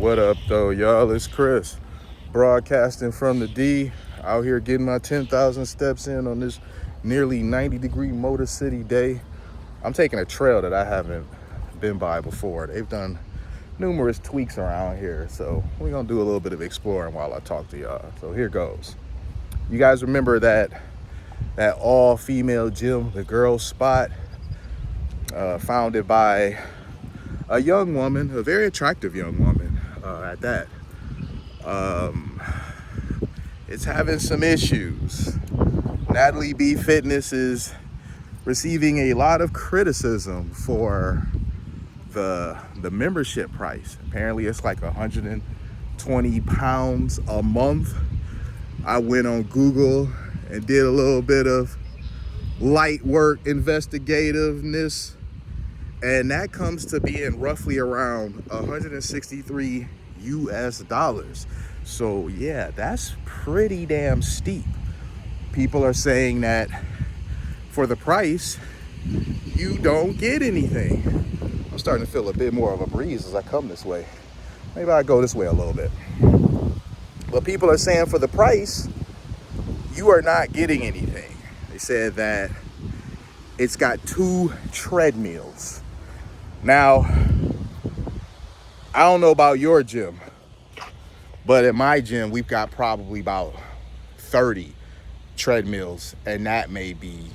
What up, though, y'all? It's Chris, broadcasting from the D, out here getting my 10,000 steps in on this nearly 90-degree Motor City day. I'm taking a trail that I haven't been by before. They've done numerous tweaks around here, so we're going to do a little bit of exploring while I talk to y'all. So here goes. You guys remember that all-female gym, the Girls Spot, founded by a young woman, a very attractive young woman at that. It's having some issues. Natalee B Fitness is receiving a lot of criticism for the membership price. Apparently it's like 120 pounds a month. I went on Google and did a little bit of light work investigativeness, and that comes to being roughly around 163 US dollars. So yeah, that's pretty damn steep. People are saying that for the price, you don't get anything. I'm starting to feel a bit more of a breeze as I come this way. Maybe I'll go this way a little bit. But people are saying for the price, you are not getting anything. They said that it's got 2 treadmills. Now, I don't know about your gym, but at my gym, we've got probably about 30 treadmills, and that may be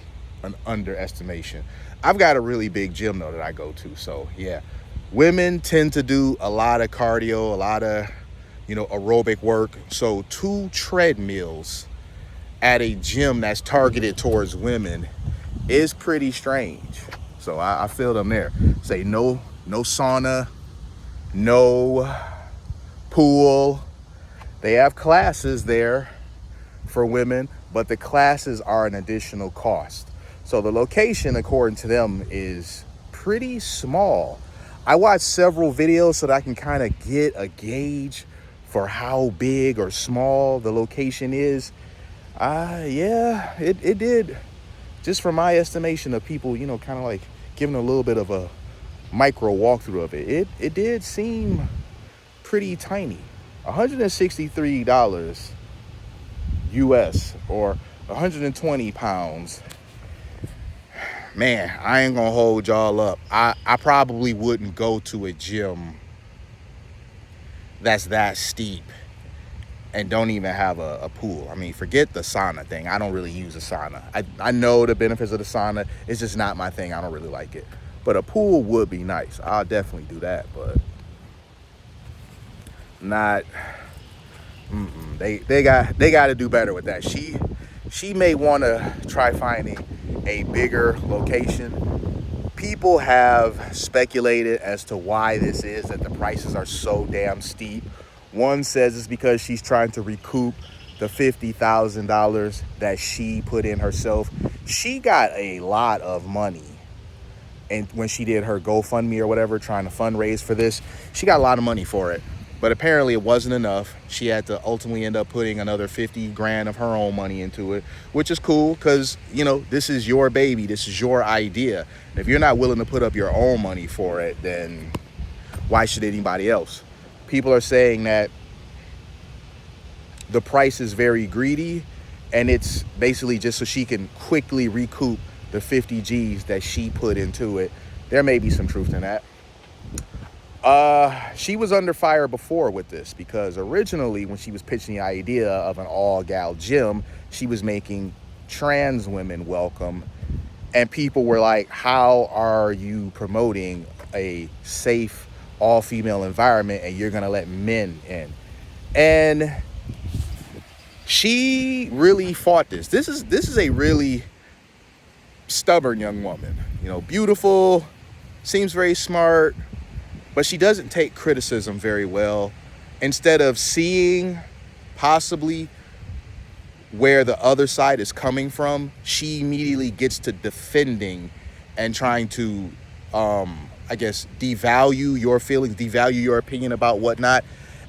an underestimation. I've got a really big gym, though, that I go to, so yeah. Women tend to do a lot of cardio, a lot of, aerobic work, so 2 treadmills at a gym that's targeted towards women is pretty strange. So I feel them there. Say no sauna, no pool. They have classes there for women, but the classes are an additional cost. So the location, according to them, is pretty small. I watched several videos so that I can kind of get a gauge for how big or small the location is. Yeah, it did. Just from my estimation of people, kind of like giving a little bit of a micro walkthrough of it, it did seem pretty tiny. $163 US or 120 pounds. Man, I ain't gonna hold y'all up. I probably wouldn't go to a gym that's that steep and don't even have a pool. I mean, forget the sauna thing. I don't really use a sauna. I know the benefits of the sauna. It's just not my thing. I don't really like it. But a pool would be nice. I'll definitely do that, but not. They got to do better with that. She may want to try finding a bigger location. People have speculated as to why this is, that the prices are so damn steep. One says it's because she's trying to recoup the $50,000 that she put in herself. She got a lot of money. And when she did her GoFundMe or whatever, trying to fundraise for this, she got a lot of money for it. But apparently it wasn't enough. She had to ultimately end up putting another 50 grand of her own money into it, which is cool because, this is your baby. This is your idea. And if you're not willing to put up your own money for it, then why should anybody else? People are saying that the price is very greedy, and it's basically just so she can quickly recoup the 50 G's that she put into it. There may be some truth in that. She was under fire before with this because originally when she was pitching the idea of an all-gal gym, she was making trans women welcome. And people were like, how are you promoting a safe all-female environment and you're going to let men in? And she really fought this. This is a really stubborn young woman. Beautiful, seems very smart, but she doesn't take criticism very well. Instead of seeing possibly where the other side is coming from, she immediately gets to defending and trying to, devalue your feelings, devalue your opinion about whatnot.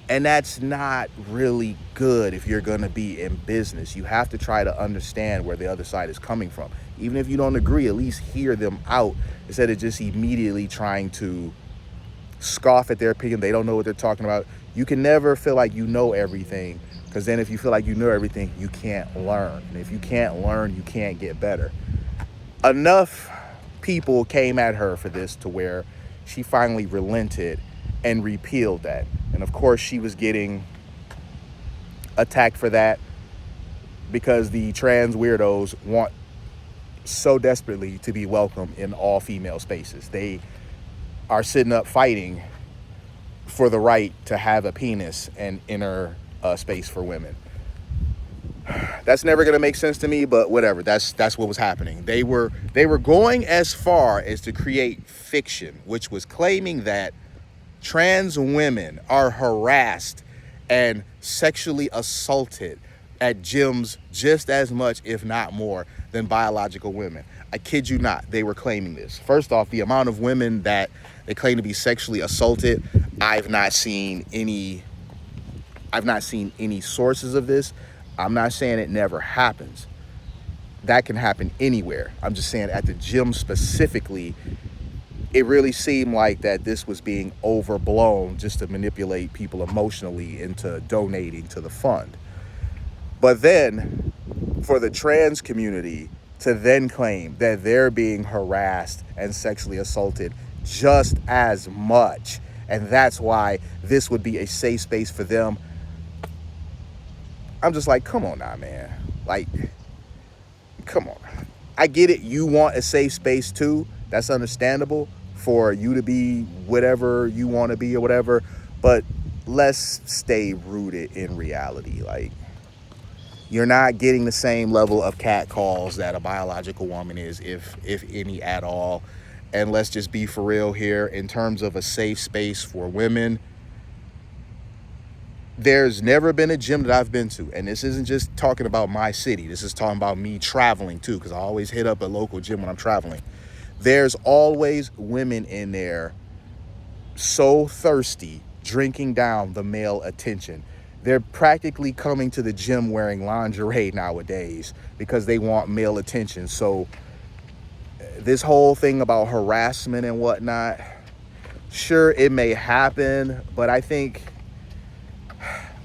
And that's not really good if you're going to be in business. You have to try to understand where the other side is coming from. Even if you don't agree, at least hear them out instead of just immediately trying to scoff at their opinion. They don't know what they're talking about. You can never feel like you know everything, because then if you feel like you know everything, you can't learn. And if you can't learn, you can't get better. Enough people came at her for this to where she finally relented and repealed that. And of course, she was getting attacked for that because the trans weirdos want so desperately to be welcome in all female spaces. They are sitting up fighting for the right to have a penis and inner space for women. That's never going to make sense to me, but whatever. That's what was happening. They were going as far as to create fiction, which was claiming that trans women are harassed and sexually assaulted at gyms just as much, if not more, than biological women. I kid you not, they were claiming this. First off, the amount of women that they claim to be sexually assaulted, I've not seen any sources of this. I'm not saying it never happens. That can happen anywhere. I'm just saying at the gym specifically, it really seemed like that this was being overblown just to manipulate people emotionally into donating to the fund. But then for the trans community to then claim that they're being harassed and sexually assaulted just as much, and that's why this would be a safe space for them, I'm just like, come on now, man. Like, come on. I get it. You want a safe space too. That's understandable for you to be whatever you want to be or whatever. But let's stay rooted in reality. Like, you're not getting the same level of cat calls that a biological woman is, if any at all. And let's just be for real here. In terms of a safe space for women, there's never been a gym that I've been to, and this isn't just talking about my city. This is talking about me traveling too, because I always hit up a local gym when I'm traveling. There's always women in there so thirsty, drinking down the male attention. They're practically coming to the gym wearing lingerie nowadays because they want male attention. So this whole thing about harassment and whatnot, sure, it may happen, but I think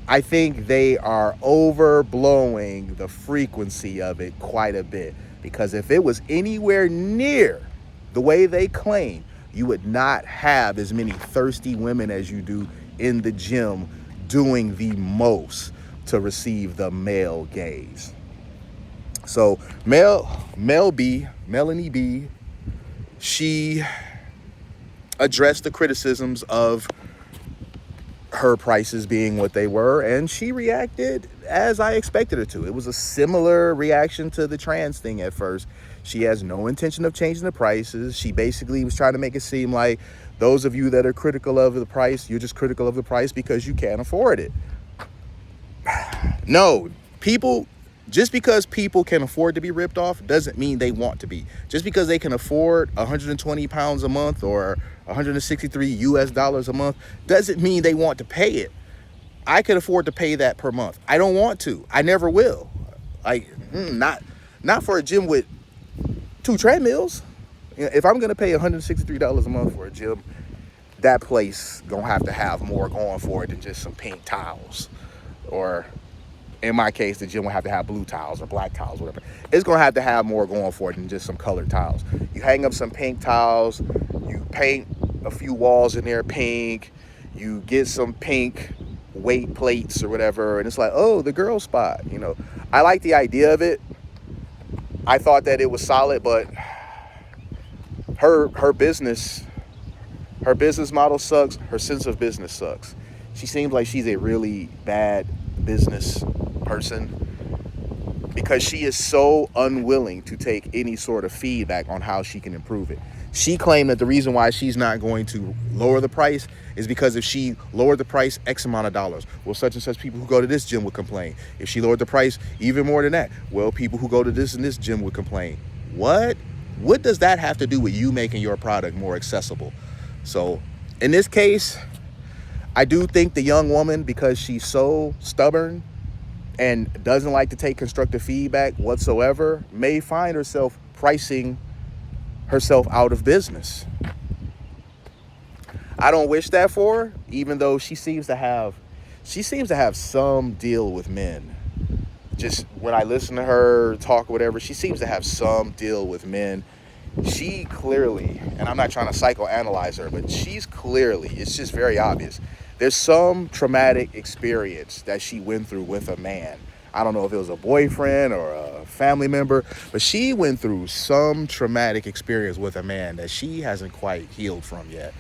they are overblowing the frequency of it quite a bit. Because if it was anywhere near the way they claim, you would not have as many thirsty women as you do in the gym doing the most to receive the male gaze. So Melanie B, she addressed the criticisms of her prices being what they were, and she reacted as I expected her to. It was a similar reaction to the trans thing at first. She has no intention of changing the prices. She basically was trying to make it seem like those of you that are critical of the price, you're just critical of the price because you can't afford it. No, just because people can afford to be ripped off doesn't mean they want to be. Just because they can afford 120 pounds a month or 163 US dollars a month doesn't mean they want to pay it. I could afford to pay that per month. I don't want to. I never will. Like, not for a gym with 2 treadmills. If I'm gonna pay $163 a month for a gym, that place gonna have to have more going for it than just some pink towels, or in my case, the gym will have to have blue towels or black towels, whatever. It's gonna have to have more going for it than just some colored towels. You hang up some pink towels, you paint a few walls in there pink, you get some pink weight plates or whatever, and it's like, oh, the girl spot. I like the idea of it. I thought that it was solid, but her business model sucks. Her sense of business sucks. She seems like she's a really bad business person because she is so unwilling to take any sort of feedback on how she can improve it. She claimed that the reason why she's not going to lower the price is because if she lowered the price X amount of dollars, well, such and such people who go to this gym would complain. If she lowered the price even more than that, well, people who go to this and this gym would complain. What does that have to do with you making your product more accessible? So in this case, I do think the young woman, because she's so stubborn and doesn't like to take constructive feedback whatsoever, may find herself pricing herself out of business. I don't wish that for her, even though she seems to have some deal with men. Just when I listen to her talk or whatever, she seems to have some deal with men. She clearly, and I'm not trying to psychoanalyze her, but she's clearly, it's just very obvious, there's some traumatic experience that she went through with a man. I don't know if it was a boyfriend or a family member, but she went through some traumatic experience with a man that she hasn't quite healed from yet.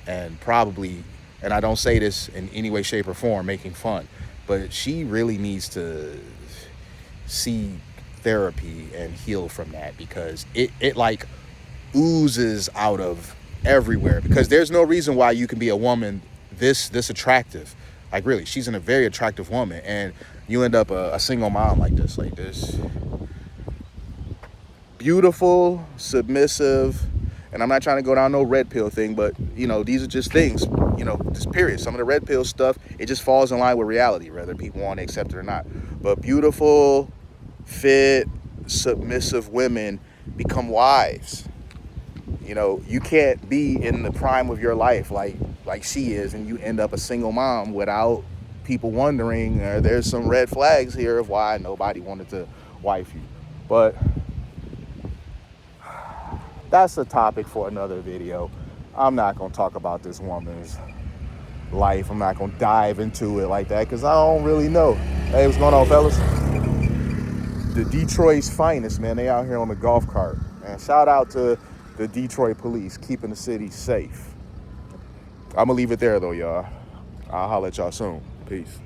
And probably, and I don't say this in any way, shape, or form making fun, but she really needs to see therapy and heal from that, because it like oozes out of everywhere. Because there's no reason why you can be a woman this attractive. Like, really, she's a very attractive woman, and you end up a single mom like this beautiful, submissive. And I'm not trying to go down no red pill thing, but these are just things, just period. Some of the red pill stuff, it just falls in line with reality, whether people want to accept it or not. But beautiful, fit, submissive women become wives. You can't be in the prime of your life like she is, and you end up a single mom without people wondering, there's some red flags here of why nobody wanted to wife you. But that's a topic for another video. I'm not going to talk about this woman's life. I'm not going to dive into it like that, because I don't really know. Hey, what's going on, fellas? The Detroit's finest, man. They out here on the golf cart. And shout out to the Detroit police keeping the city safe. I'm going to leave it there, though, y'all. I'll holler at y'all soon. Peace.